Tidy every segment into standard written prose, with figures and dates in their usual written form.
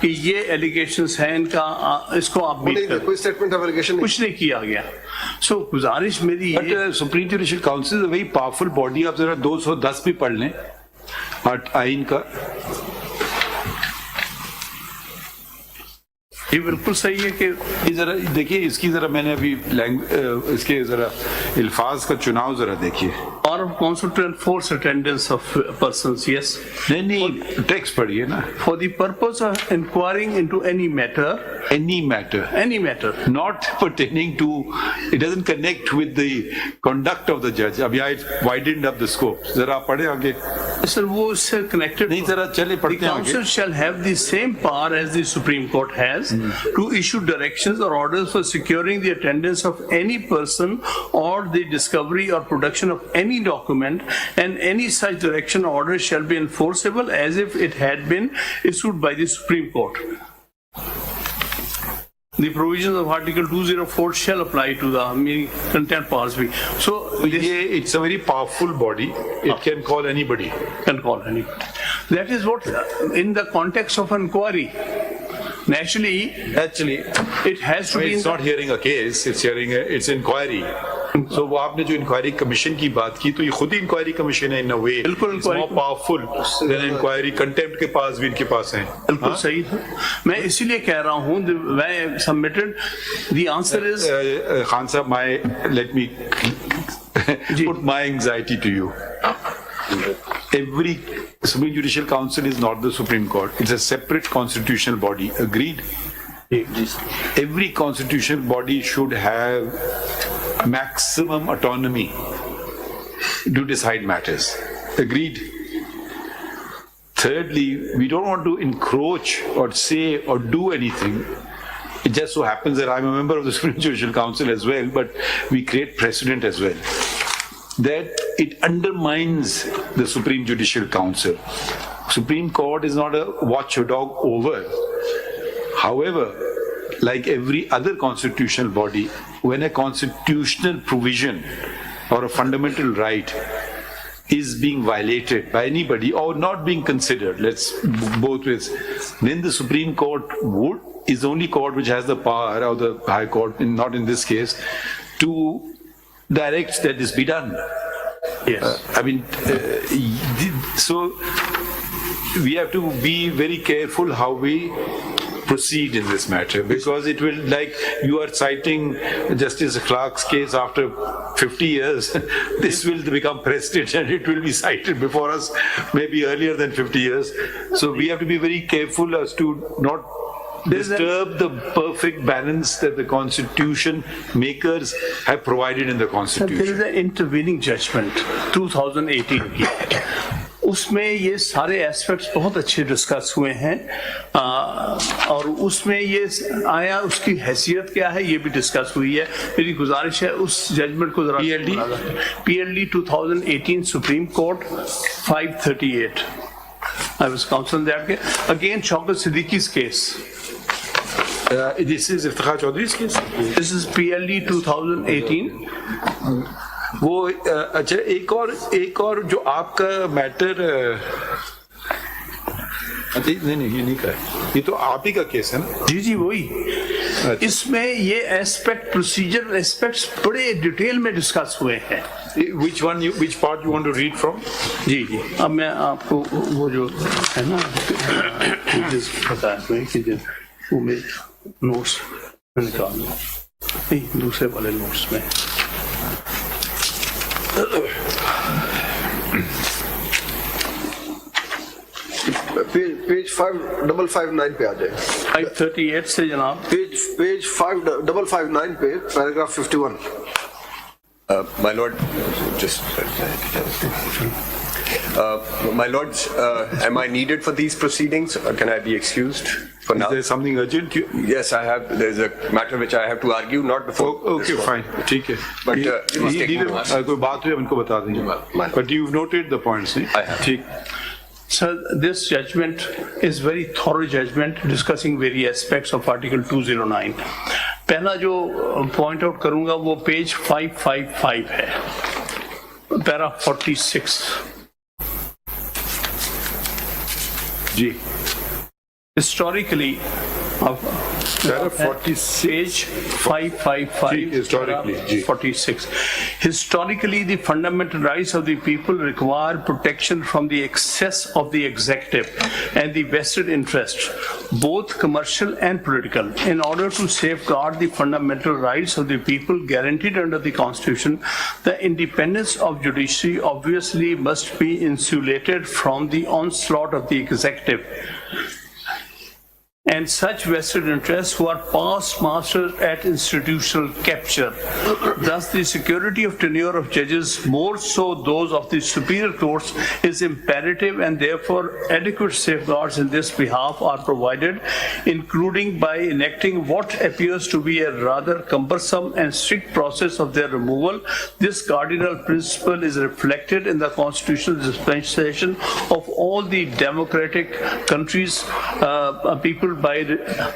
कि ये एलिगेशंस हैं इनका, इसको आप बीट करें। कोई स्टेटमेंट ऑफ एलिगेशन कुछ नहीं किया गया। सो गुजारिश मेरी ये, supreme judicial council is a very powerful body. आप जरा 210 भी पढ़ लें आइन का। ये बिल्कुल सही है कि ये जरा देखिए, इसकी जरा मैंने अभी इसके जरा अल्फाज का चुनाव जरा देखिए। power of constitutional force attendance of persons, yes. नहीं, टेक्स्ट पढ़िए ना। For the purpose of inquiring into any matter, any matter, not pertaining to, it doesn't connect with the conduct of the judge. अभी I widened up the scope. जरा पढ़े आगे। sir, वो उससे connected नहीं, जरा चले The पढ़ते हैं आगे। council shall have the same power as the Supreme Court has to issue directions or orders for securing the attendance of any person or the discovery or production of any document, and any such direction or order shall be enforceable as if it had been issued by the Supreme Court. The provisions of Article 204 shall apply to the content powers be. So it's a very powerful body. It can call anybody. Can call anybody. That is what, in the context of inquiry, naturally, it has to be. It's not hearing a case. It's inquiry. So वो आपने जो inquiry commission की बात की, तो ये खुद ही inquiry commission है इन अ वे। बिल्कुल more powerful than inquiry. Contempt के पास भी इनके पास है। बिल्कुल सही है। मैं इसीलिए कह रहा हूँ, मैं submitted, the answer is Khan साहब, let me put my anxiety to you. Every Supreme Judicial Council is not the Supreme Court. It's a separate constitutional body. Agreed? Every constitutional body should have maximum autonomy to decide matters. Agreed? Thirdly, we don't want to encroach or say or do anything. It just so happens that I'm a member of the Supreme Judicial Council as well, but we create precedent as well, that it undermines the Supreme Judicial Council. Supreme Court is not a watchdog over. However, like every other constitutional body, when a constitutional provision or a fundamental right is being violated by anybody or not being considered, let's both ways, then the Supreme Court is the only court which has the power, or the High Court, not in this case, to direct that this be done. yes. So we have to be very careful how we proceed in this matter, because it will, like you are citing Justice Clark's case after 50 years, this will become precedent and it will be cited before us maybe earlier than 50 years. So we have to be very careful as to not disturb the perfect balance that the constitution makers have provided in the constitution. There is an intervening judgment 2018 की, उसमें ये सारे aspects बहुत अच्छे discuss हुए हैं, और उसमें ये आया, उसकी हैसियत क्या है ये भी डिस्कस हुई है। मेरी गुजारिश है उस जजमेंट को जरा PLD 2018 supreme court 538, I was counsel that again Shaukat Siddiqui's case. This is Iftikhar Chaudhry's case. This is PLD 2018. वो अच्छा, एक और जो आपका मैटर, नहीं ये नहीं का है, ये तो आप ही का केस है ना? जी वही। इसमें ये एस्पेक्ट, प्रोसीजर एस्पेक्ट्स बड़े डिटेल में डिस्कस हुए हैं। Which part you want to read from? जी अब मैं आपको वो जो है ना बताया कि वो मेरे नोट्स निकाल नहीं, दूसरे वाले नोट्स में पेज 5559 पे आ जाए। 538 से जनाब पेज 5559 पे paragraph 51। My lord, just my lords, am I needed for these proceedings, or can I be excused for now? Is there something urgent? Yes, I have. There's a matter which I have to argue, not before. Okay, fine, ठीक है। But it must take more. कोई बात हुई उनको बता देंगे। But you've noted the points, नहीं? I have. ठीक। Sir, this judgment is very thorough judgment discussing various aspects of Article 209. पहला जो point out करूँगा वो पेज 555 है, para 46 ji. Historically, Para 46. page 555, Ji, historically, ji. 46. Historically, the fundamental rights of the people require protection from the excess of the executive and the vested interests, both commercial and political. In order to safeguard the fundamental rights of the people guaranteed under the Constitution, the independence of judiciary obviously must be insulated from the onslaught of the executive and such vested interests who are past masters at institutional capture. Thus, the security of tenure of judges, more so those of the superior courts, is imperative, and therefore adequate safeguards in this behalf are provided, including by enacting what appears to be a rather cumbersome and strict process of their removal. This cardinal principle is reflected in the constitutional dispensation of all the democratic countries, people by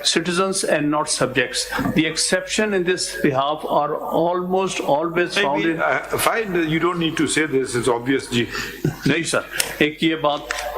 citizens and not subjects. The exception in this behalf are almost always found in... Fine, you don't need to say this, it's obvious, ji. नहीं sir, एक ये बात